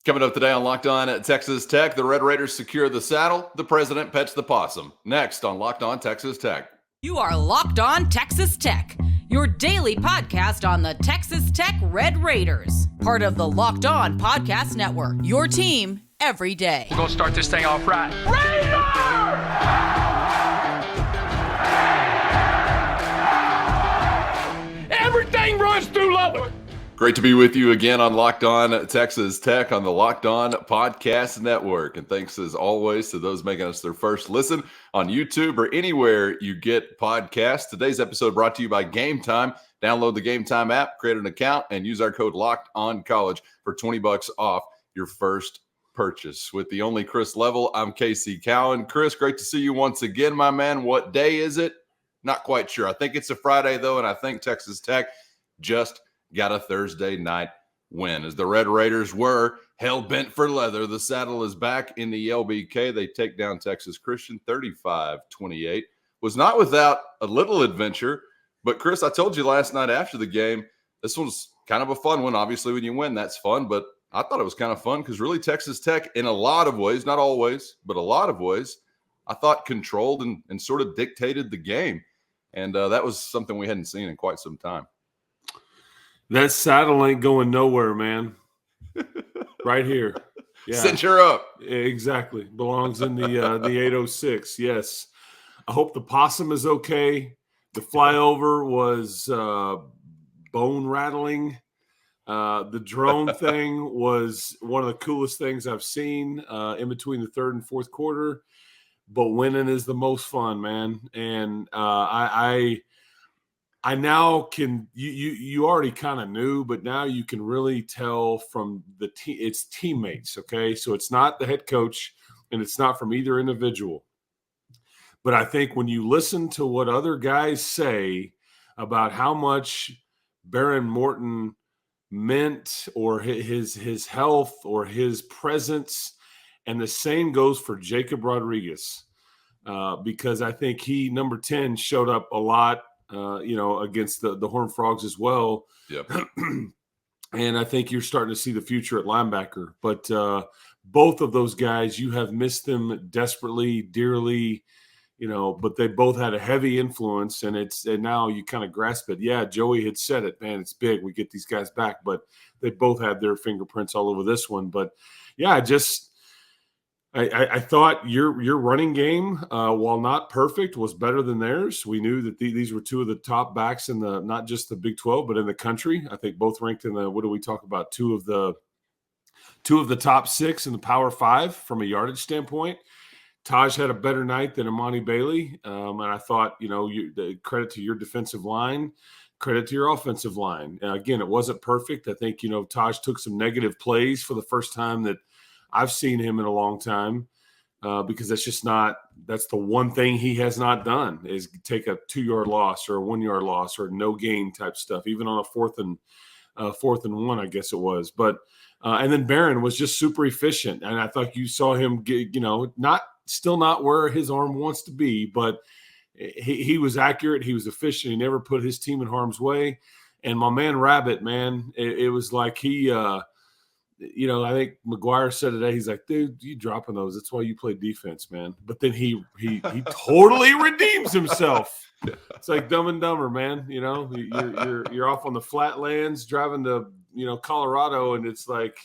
Coming up today on Locked On at Texas Tech, the Red Raiders secure the saddle, the president pets the possum. Next on Locked On Texas Tech. You are Locked On Texas Tech, your daily podcast on the Texas Tech Red Raiders. Part of the Locked On Podcast Network, your team every day. We're going to start this thing off right. Raider! Everything runs through Lubbock. Great to be with you again on Locked On Texas Tech on the Locked On Podcast Network. And thanks as always to those making us their first listen on YouTube or anywhere you get podcasts. Today's episode brought to you by Gametime. Download the Gametime app, create an account, and use our code LOCKEDONCollege for $20 off your first purchase. With the only Chris Level, I'm Casey Cowan. Chris, great to see you once again, my man. What day is it? Not quite sure. I think it's a Friday, though, and I think Texas Tech just got a Thursday night win. As the Red Raiders were hell-bent for leather, the saddle is back in the LBK. They take down Texas Christian 35-28. Was not without a little adventure, but Chris, I told you last night after the game, this one's kind of a fun one. Obviously, when you win, that's fun, but I thought it was kind of fun because really Texas Tech, in a lot of ways, not always, but a lot of ways, I thought controlled and sort of dictated the game. And that was something we hadn't seen in quite some time. That saddle ain't going nowhere, man. Right here. Yeah. Cinch her up. Exactly. Belongs in the 806. Yes. I hope the possum is okay. The flyover was bone rattling. The drone thing was one of the coolest things I've seen in between the third and fourth quarter. But winning is the most fun, man. And I now can you already kind of knew, but now you can really tell from its teammates, okay? So it's not the head coach and it's not from either individual. But I think when you listen to what other guys say about how much Behren Morton meant or his health or his presence, and the same goes for Jacob Rodriguez, because I think number 10, showed up a lot. Against the Horned Frogs as well. Yep. And I think you're starting to see the future at linebacker. But both of those guys, you have missed them desperately, dearly, but they both had a heavy influence, and now you kind of grasp it. Yeah, Joey had said it, man, it's big. We get these guys back, but they both had their fingerprints all over this one. But yeah, I thought your running game, while not perfect, was better than theirs. We knew that these were two of the top backs in not just the Big 12, but in the country. I think both ranked in what do we talk about? Two of the top 6 in the Power 5 from a yardage standpoint. Tahj had a better night than Imani Bailey, and I thought credit to your defensive line, credit to your offensive line. Again, it wasn't perfect. I think Tahj took some negative plays for the first time that I've seen him in a long time, because that's the one thing he has not done is take a 2-yard loss or a 1-yard loss or no gain type stuff, even on a fourth and 1, I guess it was. But and then Behren was just super efficient, and I thought you saw him get, still not where his arm wants to be, but he was accurate, he was efficient, he never put his team in harm's way. And my man Rabbit, man, it was like he. I think McGuire said today, he's like, dude, you dropping those. That's why you play defense, man. But then he totally redeems himself. It's like Dumb and Dumber, man. You're off on the flatlands driving to, Colorado, and it's like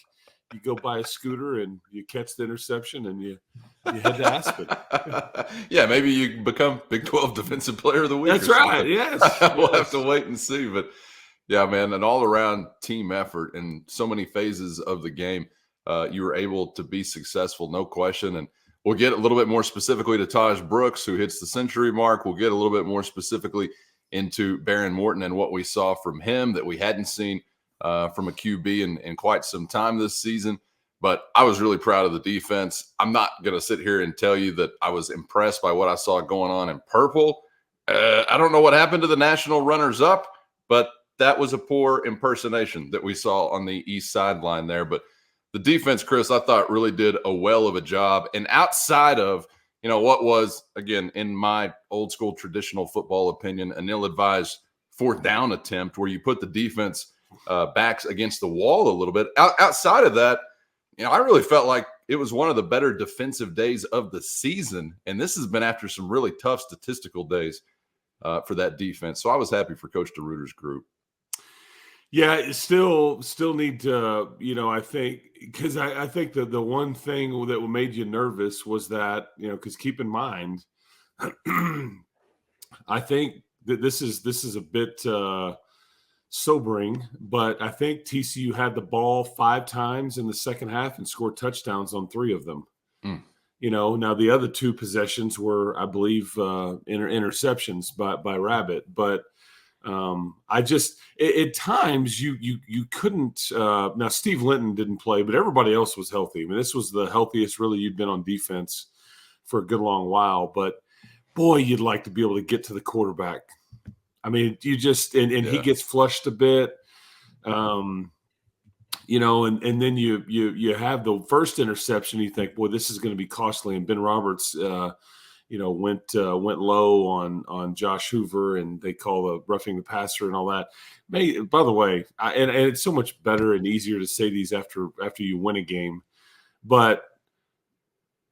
you go buy a scooter and you catch the interception and you head to Aspen. Yeah, maybe you become Big 12 Defensive Player of the Week. That's right, yes. We'll have to wait and see, but yeah, man, an all-around team effort in so many phases of the game. You were able to be successful, no question. And we'll get a little bit more specifically to Tahj Brooks, who hits the century mark. We'll get a little bit more specifically into Behren Morton and what we saw from him that we hadn't seen from a QB in quite some time this season. But I was really proud of the defense. I'm not going to sit here and tell you that I was impressed by what I saw going on in purple. I don't know what happened to the national runners-up, but that was a poor impersonation that we saw on the east sideline there. But the defense, Chris, I thought really did a well of a job. And outside of, what was, again, in my old school traditional football opinion, an ill-advised 4th down attempt where you put the defense backs against the wall a little bit. Outside of that, I really felt like it was one of the better defensive days of the season. And this has been after some really tough statistical days for that defense. So I was happy for Coach DeRuyter's group. Yeah, still need to, I think, because I think that the one thing that made you nervous was that, because keep in mind, I think that this is a bit sobering, but I think TCU had the ball 5 times in the second half and scored touchdowns on 3 of them. Now the other 2 possessions were, I believe, interceptions by Rabbit, but I just at times you couldn't. Now Steve Linton didn't play, but everybody else was healthy. I mean, this was the healthiest really you'd been on defense for a good long while. But boy, you'd like to be able to get to the quarterback. I mean, you just and he gets flushed a bit, and then you have the first interception. You think, boy, this is going to be costly. And Ben Roberts, went low on Josh Hoover, and they call the roughing the passer and all that. By the way, and it's so much better and easier to say these after you win a game. But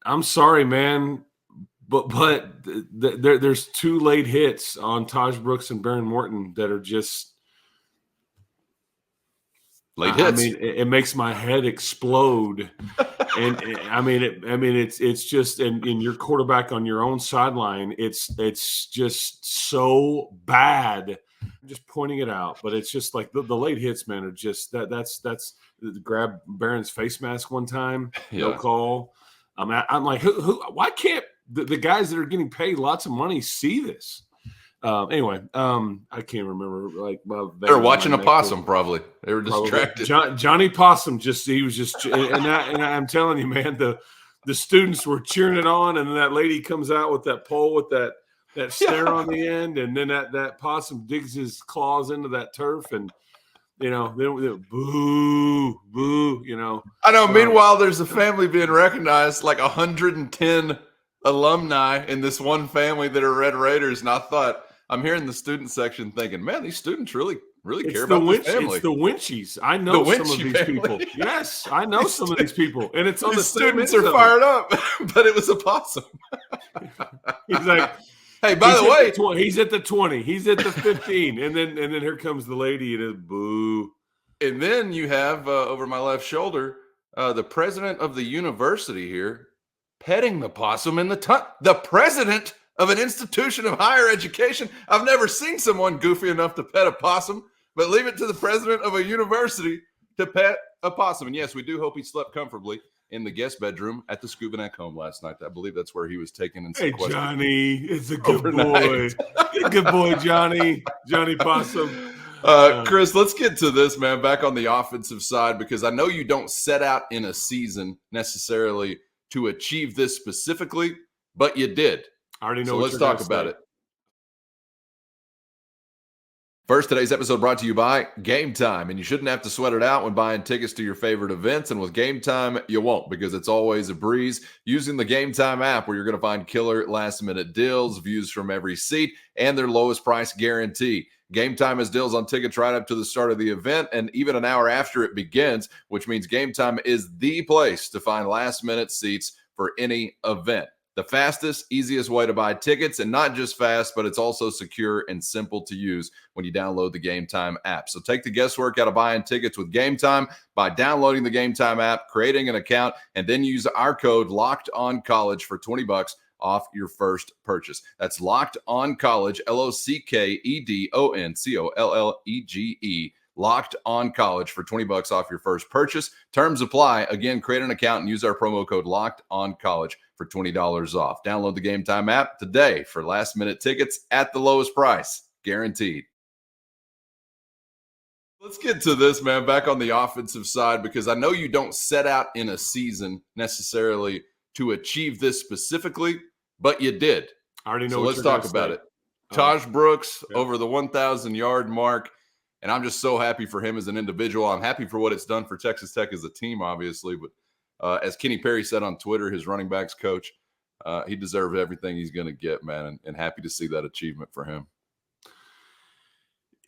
I'm sorry, man. But there's 2 late hits on Tahj Brooks and Behren Morton that are just late hits. I mean, it makes my head explode. And it's just and your quarterback on your own sideline. It's just so bad. I'm just pointing it out, but it's just like the late hits, man, are just that's grab Beren's face mask one time, no call. I'm like, who? Why can't the guys that are getting paid lots of money see this? Anyway, I can't remember. Like, they're watching a possum. Probably they were distracted. Johnny Possum he was just, and I'm telling you, man, the students were cheering it on, and then that lady comes out with that pole with that snare on the end, and then that possum digs his claws into that turf, and then boo, boo. I know. Meanwhile, there's a family being recognized, like 110 alumni in this one family that are Red Raiders, and I thought, I'm hearing the student section thinking, man, these students really care about this family. It's the Winchies. I know some of these family. people. Yes, I know some of these people. And it's on the students are fired up, but it was a possum. He's like, hey, by the way, he's at the 20. He's at the 15. and then here comes the lady and it's boo. And then you have over my left shoulder, the president of the university here petting the possum in the president of an institution of higher education. I've never seen someone goofy enough to pet a possum, but leave it to the president of a university to pet a possum. And yes, we do hope he slept comfortably in the guest bedroom at the Scuba Neck home last night. I believe that's where he was taken and sequestered. Hey, Johnny, it's a good boy. Good boy, Johnny Possum. Chris, let's get to this, man, back on the offensive side, because I know you don't set out in a season necessarily to achieve this specifically, but you did. I already know. So let's talk about it. First, today's episode brought to you by Gametime, and you shouldn't have to sweat it out when buying tickets to your favorite events, and with Gametime, you won't, because it's always a breeze using the Gametime app, where you're going to find killer last-minute deals, views from every seat, and their lowest price guarantee. Gametime has deals on tickets right up to the start of the event and even an hour after it begins, which means Gametime is the place to find last-minute seats for any event. The fastest, easiest way to buy tickets, and not just fast, but it's also secure and simple to use when you download the Gametime app. So take the guesswork out of buying tickets with Gametime by downloading the Gametime app, creating an account, and then use our code LOCKEDONCollege for $20 off your first purchase. That's Locked On College, LOCKEDONCOLLEGE. Locked On College for $20 off your first purchase. Terms apply. Again, create an account and use our promo code Locked On College for $20 off. Download the Gametime app today for last-minute tickets at the lowest price, guaranteed. Let's get to this, man, back on the offensive side, because I know you don't set out in a season necessarily to achieve this specifically, but you did. I already know. So let's talk about it. Tahj Brooks over the 1,000-yard mark. And I'm just so happy for him as an individual. I'm happy for what it's done for Texas Tech as a team, obviously. But as Kenny Perry said on Twitter, his running backs coach, he deserves everything he's going to get, man. And happy to see that achievement for him.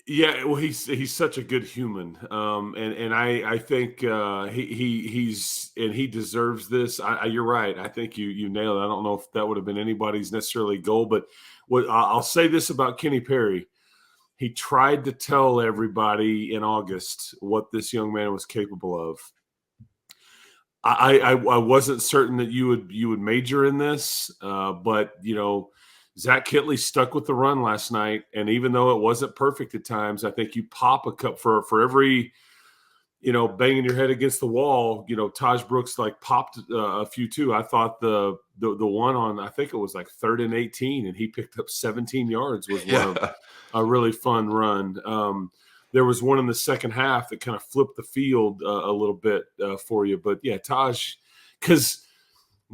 Yeah, well, he's such a good human, and I think he deserves this. You're right. I think you nailed it. I don't know if that would have been anybody's necessarily goal, but what I'll say this about Kenny Perry: he tried to tell everybody in August what this young man was capable of. I wasn't certain that you would major in this, but Zach Kittley stuck with the run last night, and even though it wasn't perfect at times, I think you pop a cup for every banging your head against the wall. Tahj Brooks popped a few too. I thought the one on, I think it was 3rd and 18, and he picked up 17 yards was one of a really fun run. There was one in the second half that kind of flipped the field a little bit for you, but yeah, Tahj, because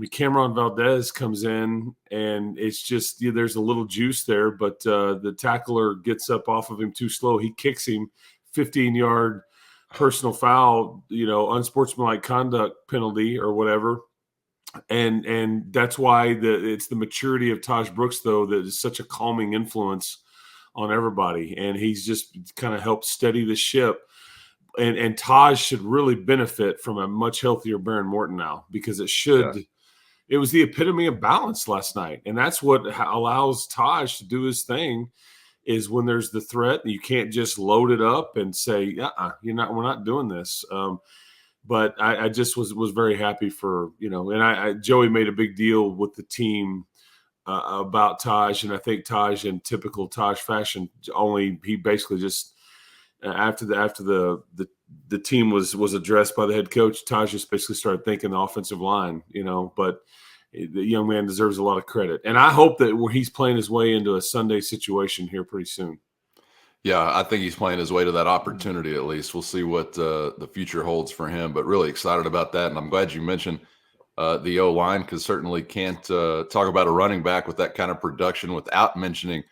Cameron Valdez comes in, and it's just there's a little juice there, but the tackler gets up off of him too slow. He kicks him 15-yard personal foul, unsportsmanlike conduct penalty or whatever. And that's why it's the maturity of Tahj Brooks, though, that is such a calming influence on everybody. And he's just kind of helped steady the ship. And Tahj should really benefit from a much healthier Behren Morton now, because it should. Yeah. It was the epitome of balance last night, and that's what allows Tahj to do his thing. Is when there's the threat, you can't just load it up and say, we're not doing this. But I just was very happy for and Joey made a big deal with the team about Tahj, and I think Tahj, in typical Tahj fashion, he basically just after the team was addressed by the head coach, Tahj just basically started thinking the offensive line, but the young man deserves a lot of credit. And I hope that he's playing his way into a Sunday situation here pretty soon. Yeah, I think he's playing his way to that opportunity at least. We'll see what the future holds for him, but really excited about that. And I'm glad you mentioned the O-line, because certainly can't talk about a running back with that kind of production without mentioning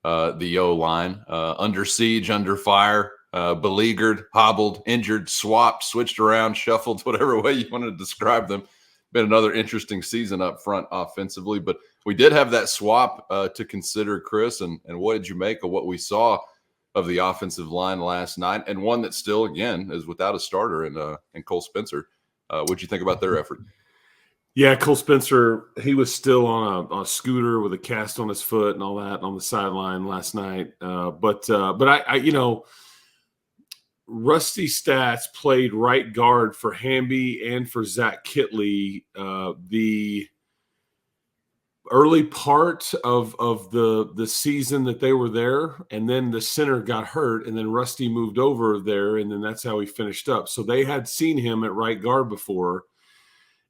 the O-line. Under siege, under fire, beleaguered, hobbled, injured, swapped, switched around, shuffled, whatever way you want to describe them. Been another interesting season up front offensively, but we did have that swap to consider, Chris. And what did you make of what we saw of the offensive line last night, and one that still, again, is without a starter in Cole Spencer? What'd you think about their effort? Yeah, Cole Spencer, he was still on a scooter with a cast on his foot and all that on the sideline last night. But I Rusty Stats played right guard for Hamby and for Zach Kittley the early part of the season that they were there, and then the center got hurt, and then Rusty moved over there, and then that's how he finished up. So they had seen him at right guard before,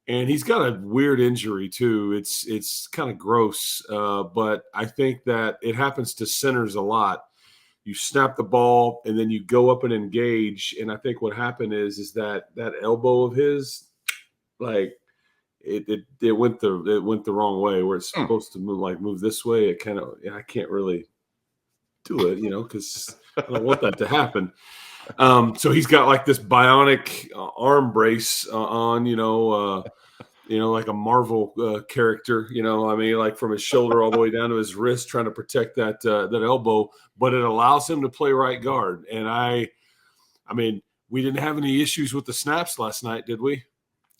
and he's got a weird injury too. It's kind of gross, but I think that it happens to centers a lot. You snap the ball and then you go up and engage. And I think what happened is that elbow of his, it went the wrong way, where it's supposed to move this way. It kind of, I can't really do it, because I don't want that to happen. So he's got this bionic arm brace on, like a Marvel character, from his shoulder all the way down to his wrist, trying to protect that elbow. But it allows him to play right guard. And I mean, we didn't have any issues with the snaps last night, did we?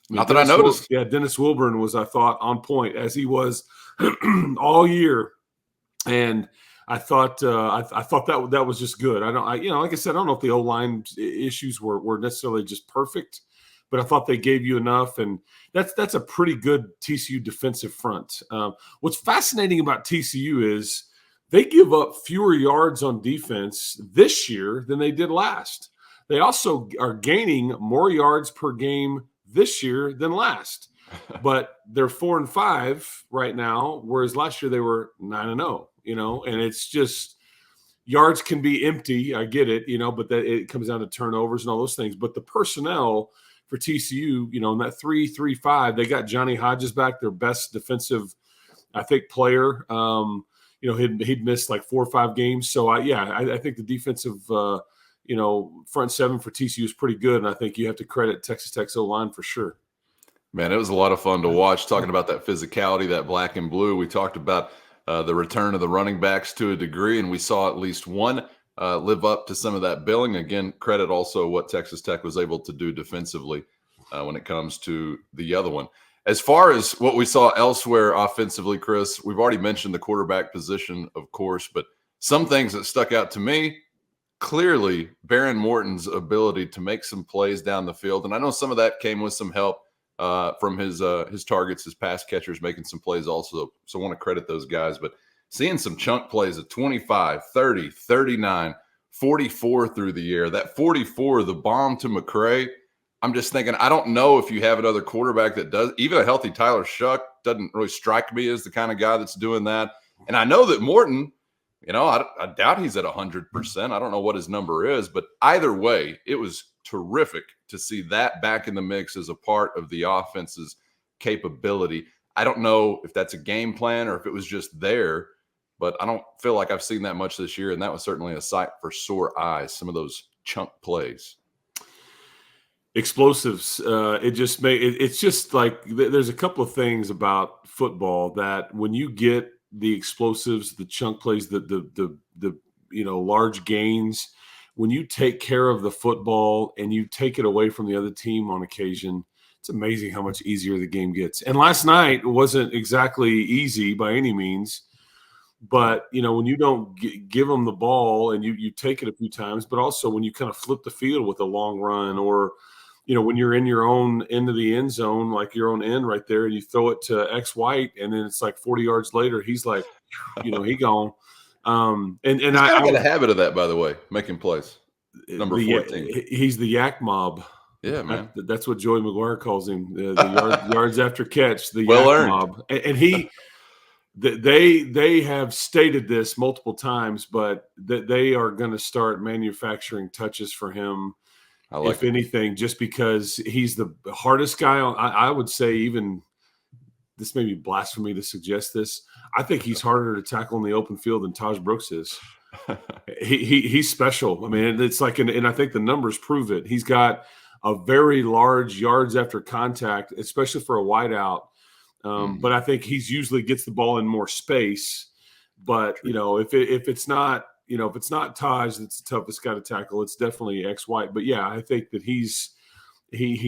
Not that I noticed. Dennis Wilburn was, I thought, on point, as he was all year. And I thought that was just good. Like I said, I don't know if the O-line issues were necessarily just perfect, but I thought they gave you enough, and that's a pretty good TCU defensive front. What's fascinating about TCU is they give up fewer yards on defense this year than they did last. They also are gaining more yards per game this year than last, but they're 4-5 right now, whereas last year they were 9-0. And it's just yards can be empty. I get it, but that it comes down to turnovers and all those things. But the personnel for TCU, in that 3-3-5, they got Johnny Hodges back, their best defensive, I think, player. He'd missed 4 or 5 games. So I think the defensive, front seven for TCU is pretty good. And I think you have to credit Texas Tech's O-line for sure. Man, it was a lot of fun to watch. Talking about that physicality, that black and blue. We talked about the return of the running backs to a degree, and we saw at least one live up to some of that billing. Again, credit also what Texas Tech was able to do defensively when it comes to the other one. As far as what we saw elsewhere offensively, Chris, we've already mentioned the quarterback position, of course, but some things that stuck out to me, clearly Behren Morton's ability to make some plays down the field. And I know some of that came with some help from his targets, his pass catchers making some plays also. So I want to credit those guys. But seeing some chunk plays of 25, 30, 39, 44 through the air, that 44, the bomb to McCray, I'm just thinking, I don't know if you have another quarterback that does. Even a healthy Tyler Shuck doesn't really strike me as the kind of guy that's doing that. And I know that Morton, I doubt he's at 100%. I don't know what his number is, but either way, it was terrific to see that back in the mix as a part of the offense's capability. I don't know if that's a game plan or if it was just there, but I don't feel like I've seen that much this year, and that was certainly a sight for sore eyes, some of those chunk plays. Explosives. It's just like there's a couple of things about football that when you get the explosives, the chunk plays, the large gains, when you take care of the football and you take it away from the other team on occasion, it's amazing how much easier the game gets. And last night wasn't exactly easy by any means, but when you don't give them the ball and you take it a few times, but also when you kind of flip the field with a long run, or when you're in your own end of the end zone, like your own end right there, and you throw it to X White, and then it's like 40 yards later, he's like, he gone. And I got a habit of that, by the way, making plays. Number 14. He's the yak mob. Yeah, man. That's what Joey McGuire calls him. The yards after catch, the well yak earned. mob. And they have stated this multiple times, but that they are going to start manufacturing touches for him. If anything, just because he's the hardest guy on, I would say, even this may be blasphemy to suggest this, I think he's harder to tackle in the open field than Tahj Brooks is. He's special. I mean, it's like, and I think the numbers prove it. He's got a very large yards after contact, especially for a wideout. But I think he's usually gets the ball in more space. But if it's not Tahj that's the toughest guy to tackle, it's definitely X White. But yeah, I think that he's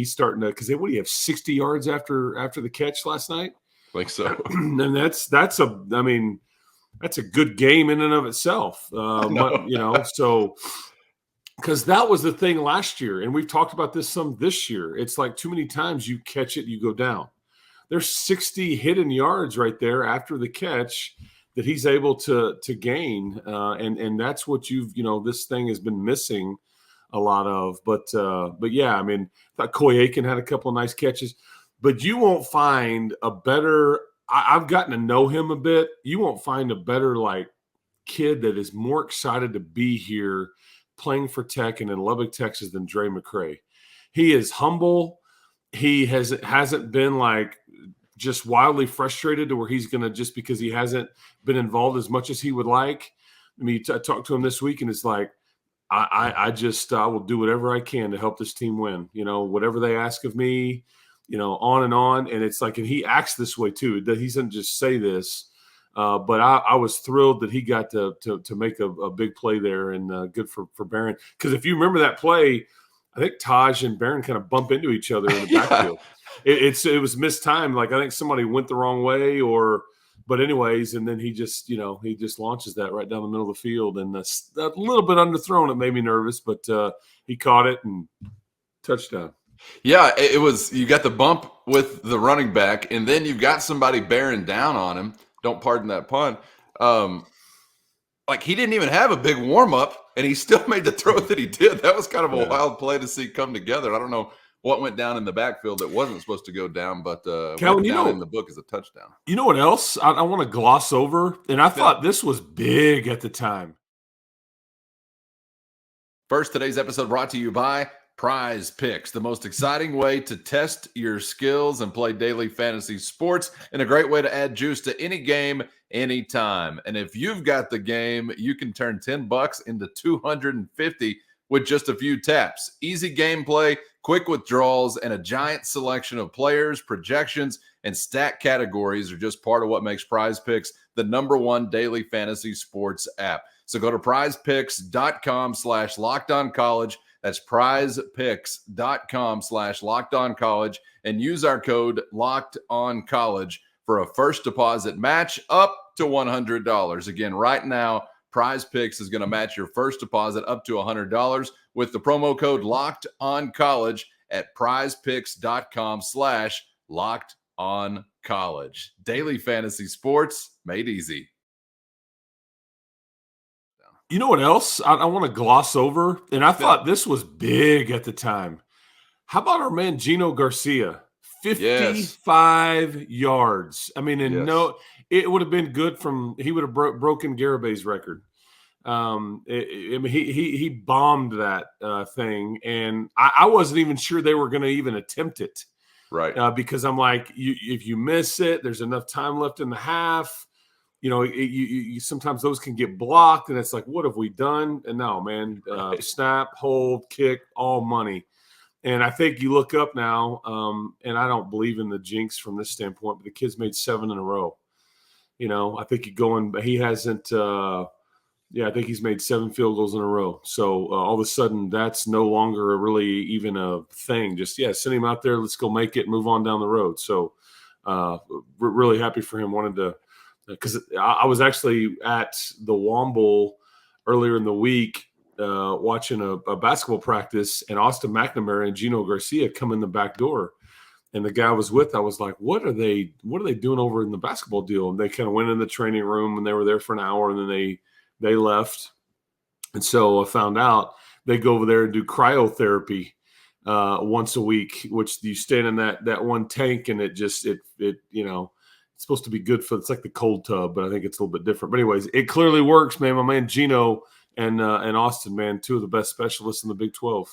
starting to, because what do you have, 60 yards after the catch last night? I think so. And that's a good game in and of itself. So because that was the thing last year, and we've talked about this some this year. It's like too many times you catch it, you go down. There's 60 hidden yards right there after the catch that he's able to gain, and that's what this thing has been missing a lot of. But yeah, I mean, I thought Coy Aiken had a couple of nice catches, but you won't find a better. I've gotten to know him a bit. You won't find a better kid that is more excited to be here playing for Tech and in Lubbock, Texas than Dre McCray. He is humble. He hasn't been just wildly frustrated to where he's going to, just because he hasn't been involved as much as he would like. I mean, I talked to him this week, and it's like, I will do whatever I can to help this team win. Whatever they ask of me, on and on. And it's like, and he acts this way too. That he doesn't just say this. But I was thrilled that he got to make a big play there, and good for Behren. Because if you remember that play, I think Tahj and Behren kind of bump into each other in the backfield. It was mistimed. I think somebody went the wrong way, but anyways, and then he just launches that right down the middle of the field, and a little bit underthrown. It made me nervous, but he caught it and touchdown. Yeah, it was. You got the bump with the running back, and then you've got somebody bearing down on him. Don't pardon that pun. He didn't even have a big warm up, and he still made the throw that he did. That was kind of a wild play to see come together. I don't know what went down in the backfield that wasn't supposed to go down, but Calvin, went down in the book as a touchdown. You know what else I want to gloss over? And I thought this was big at the time. First, today's episode brought to you by PrizePicks, the most exciting way to test your skills and play daily fantasy sports, and a great way to add juice to any game, anytime. And if you've got the game, you can turn $10 into $250 with just a few taps. Easy gameplay, quick withdrawals, and a giant selection of players, projections, and stat categories are just part of what makes PrizePicks the #1 daily fantasy sports app. So go to prizepicks.com/lockedoncollege. That's prizepicks.com/lockedoncollege and use our code LOCKEDONCollege for a first deposit match up to $100. Again, right now, PrizePicks is going to match your first deposit up to $100 with the promo code LOCKEDONCollege at prizepicks.com/lockedoncollege. Daily fantasy sports made easy. You know what else I want to gloss over? And I thought this was big at the time. How about our man Gino Garcia? 55 yards. I mean, it would have been good he would have broken Garabay's record. He bombed that thing, and I wasn't even sure they were going to even attempt it. Right. Because I'm like, if you miss it, there's enough time left in the half. You know, you sometimes those can get blocked, and it's like, what have we done? And no, man, snap, hold, kick, all money. And I think you look up now, and I don't believe in the jinx from this standpoint, but the kid's made 7 in a row. You know, I think he hasn't. I think he's made 7 field goals in a row. So all of a sudden, that's no longer really even a thing. Just send him out there. Let's go make it. Move on down the road. So really happy for him. Wanted to. Because I was actually at the Womble earlier in the week watching a basketball practice, and Austin McNamara and Gino Garcia come in the back door. And the guy I was with, I was like, what are they doing over in the basketball deal? And they kind of went in the training room, and they were there for an hour, and then they left. And so I found out they go over there and do cryotherapy once a week, which you stand in that one tank, and it it's supposed to be good it's like the cold tub, but I think it's a little bit different. But anyways, it clearly works, man. My man Gino and Austin, man, 2 of the best specialists in the Big 12.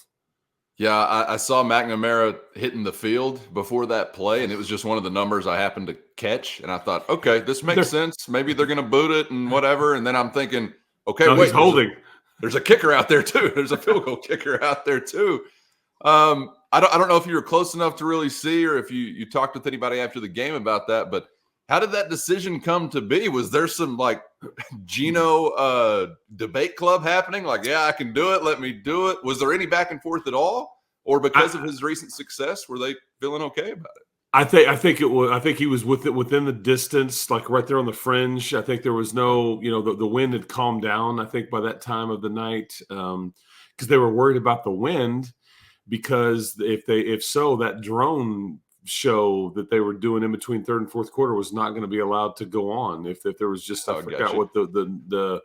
Yeah, I saw McNamara hitting the field before that play, and it was just one of the numbers I happened to catch. And I thought, okay, this makes sense. Maybe they're going to boot it and whatever. And then I'm thinking, okay, wait, he's holding. There's a kicker out there too. There's a field goal kicker out there too. I don't know if you were close enough to really see, or if you talked with anybody after the game about that, but how did that decision come to be? Was there some like Gino debate club happening? Like, yeah, I can do it. Let me do it. Was there any back and forth at all? Or because of his recent success, were they feeling okay about it? I think he was within the distance, like right there on the fringe. I think there was no, the wind had calmed down, I think, by that time of the night. Because they were worried about the wind, because if so, that drone show that they were doing in between third and fourth quarter was not going to be allowed to go on if there was just I forgot what the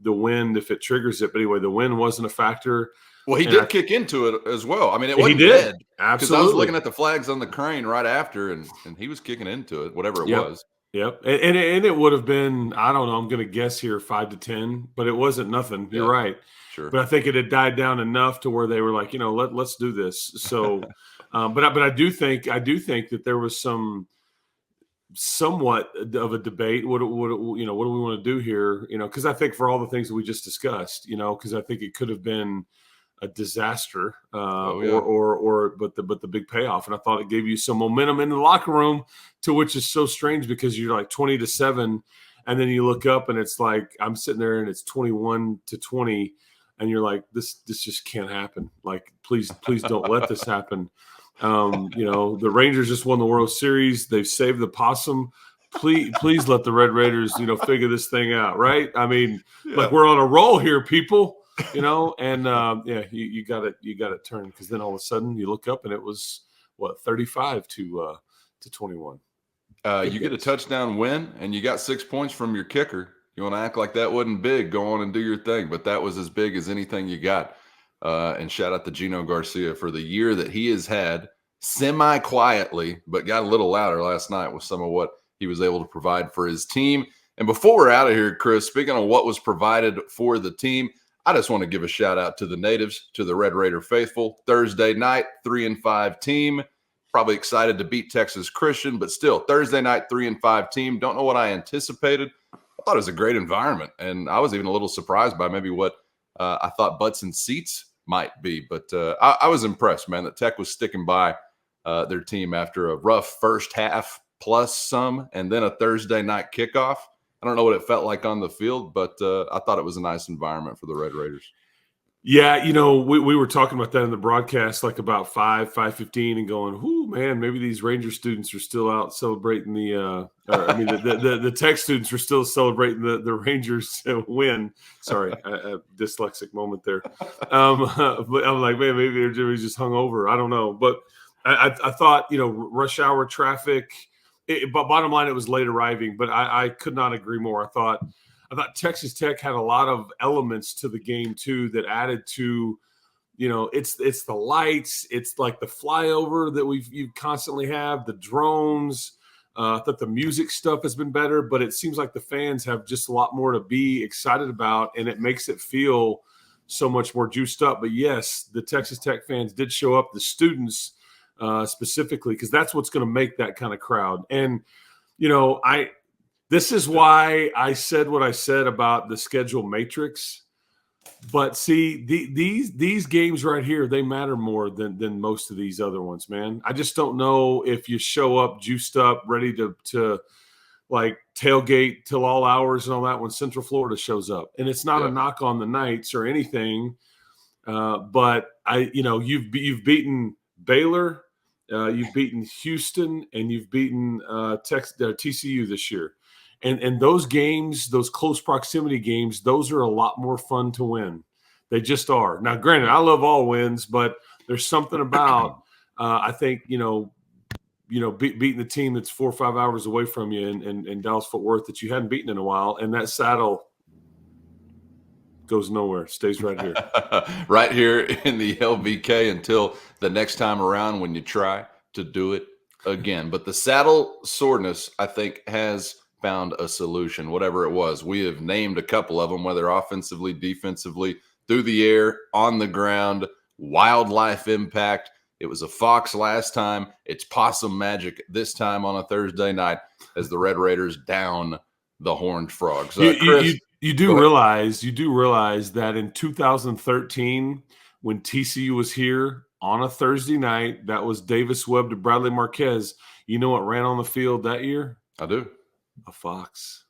wind, if it triggers it, but anyway, the wind wasn't a factor. He did kick into it as well. I mean, it wasn't dead. Absolutely. Because I was looking at the flags on the crane right after, and he was kicking into it, whatever it was. Yep. And it would have been, I don't know, I'm going to guess here 5 to 10, but it wasn't nothing. You're right. Sure. But I think it had died down enough to where they were like, let's do this. So but I do think that there was somewhat of a debate. What do we want to do here? Because I think for all the things that we just discussed, because I think it could have been a disaster, but the big payoff. And I thought it gave you some momentum in the locker room, to which is so strange because you're like 20-7, and then you look up and it's like I'm sitting there and it's 21-20, and you're like, this just can't happen. Like, please don't let this happen. The Rangers just won the World Series. They've saved the possum. Please let the Red Raiders, figure this thing out, right? I mean, like, we're on a roll here, people, you got it turned, because then all of a sudden you look up and it was 35 to 21. You get a touchdown win and you got 6 points from your kicker. You want to act like that wasn't big, go on and do your thing, but that was as big as anything you got. And shout out to Gino Garcia for the year that he has had, semi-quietly, but got a little louder last night with some of what he was able to provide for his team. And before we're out of here, Chris, speaking of what was provided for the team, I just want to give a shout out to the natives, to the Red Raider faithful. Thursday night, 3-5 team. Probably excited to beat Texas Christian, but still, Thursday night, 3-5 team. Don't know what I anticipated. I thought it was a great environment, and I was even a little surprised by maybe what I thought butts and seats might be. But I was impressed, man, that Tech was sticking by their team after a rough first half plus some, and then a Thursday night kickoff. I don't know what it felt like on the field, but I thought it was a nice environment for the Red Raiders. Yeah, we were talking about that in the broadcast, like about 5:15, and going, "Whoo, man, maybe these Ranger students are still out celebrating the Tech students are still celebrating the Rangers win." Sorry, a dyslexic moment there. But I'm like, man, maybe they're just hung over. I don't know, but I thought, rush hour traffic. But bottom line, it was late arriving, but I could not agree more. I thought Texas Tech had a lot of elements to the game too that added to, it's the lights, it's like the flyover that you constantly have, the drones. I thought the music stuff has been better, but it seems like the fans have just a lot more to be excited about, and it makes it feel so much more juiced up. But yes, the Texas Tech fans did show up, the students specifically, because that's what's going to make that kind of crowd. And this is why I said what I said about the schedule matrix. But see, these games right here, they matter more than most of these other ones, man. I just don't know if you show up juiced up, ready to like tailgate till all hours and all that when Central Florida shows up. And it's not a knock on the Knights or anything, but you've beaten Baylor, you've beaten Houston, and you've beaten TCU this year. And those games, those close proximity games, those are a lot more fun to win. They just are. Now, granted, I love all wins, but there's something about I think beating the team that's 4 or 5 hours away from you in Dallas-Fort Worth that you hadn't beaten in a while, and that saddle goes nowhere, stays right here, right here in the LVK until the next time around when you try to do it again. But the saddle soreness, I think, has found a solution, whatever it was. We have named a couple of them, whether offensively, defensively, through the air, on the ground, wildlife impact. It was a fox last time. It's possum magic this time on a Thursday night as the Red Raiders down the Horned Frogs. Chris, you do realize that in 2013, when TCU was here on a Thursday night, that was Davis Webb to Bradley Marquez. You know what ran on the field that year? I do. A fox.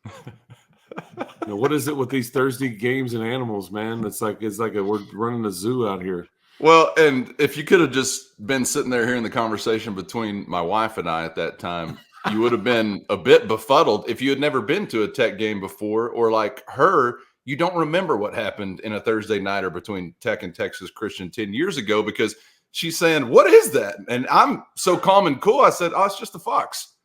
What is it with these Thursday games and animals, man? It's like we're running a zoo out here. Well, and if you could have just been sitting there hearing the conversation between my wife and I at that time, you would have been a bit befuddled if you had never been to a Tech game before, or like her, you don't remember what happened in a Thursday nighter between Tech and Texas Christian 10 years ago, because she's saying, "What is that?" And I'm so calm and cool. I said, "Oh, it's just a fox."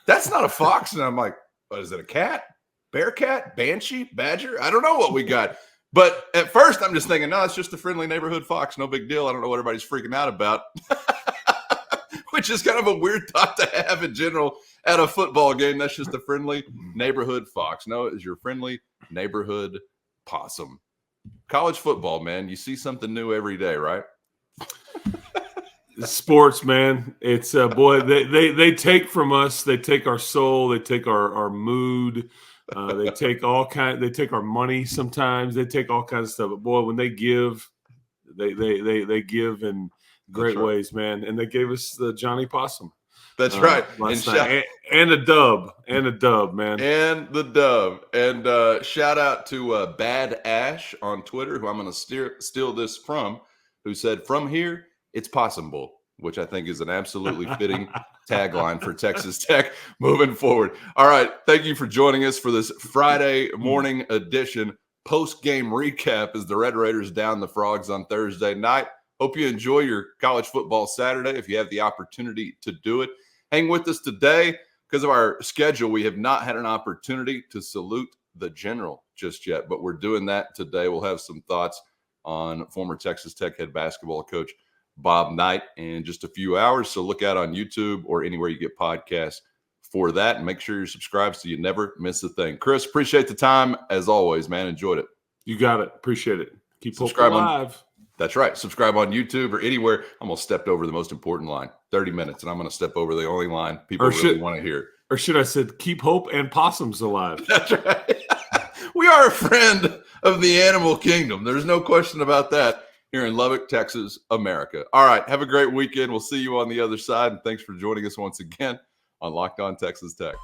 That's not a fox. And I'm like, what is it, a cat? Bearcat? Banshee? Badger? I don't know what we got. But at first, I'm just thinking, no, it's just a friendly neighborhood fox. No big deal. I don't know what everybody's freaking out about, which is kind of a weird thought to have in general at a football game. That's just a friendly neighborhood fox. No, it is your friendly neighborhood possum. College football, man. You see something new every day, right? Sports, man. It's boy, they take from us. They take our soul. They take our mood. They take They take our money. Sometimes they take all kinds of stuff. But boy, when they give, they give in great ways, man. And they gave us the Johnny Possum. That's right. And a dub, man. And the dub. And shout out to Bad Ash on Twitter, who I'm going to steal this from, who said, "From here, it's Possum Bowl," which I think is an absolutely fitting tagline for Texas Tech moving forward. All right. Thank you for joining us for this Friday morning edition post-game recap as the Red Raiders down the Frogs on Thursday night. Hope you enjoy your college football Saturday if you have the opportunity to do it. Hang with us today. Because of our schedule, we have not had an opportunity to salute the general just yet, but we're doing that today. We'll have some thoughts on former Texas Tech head basketball coach Bob Knight in just a few hours. So look out on YouTube or anywhere you get podcasts for that. And make sure you're subscribed so you never miss a thing. Chris, appreciate the time as always, man. Enjoyed it. You got it. Appreciate it. Keep subscribe alive. That's right. Subscribe on YouTube or anywhere. I'm going to step over the most important line, 30 minutes, and I'm going to step over the only line people really want to hear. Or should I said, keep hope and possums alive. That's right. We are a friend of the animal kingdom. There's no question about that here in Lubbock, Texas, America. All right. Have a great weekend. We'll see you on the other side. And thanks for joining us once again on Locked On Texas Tech.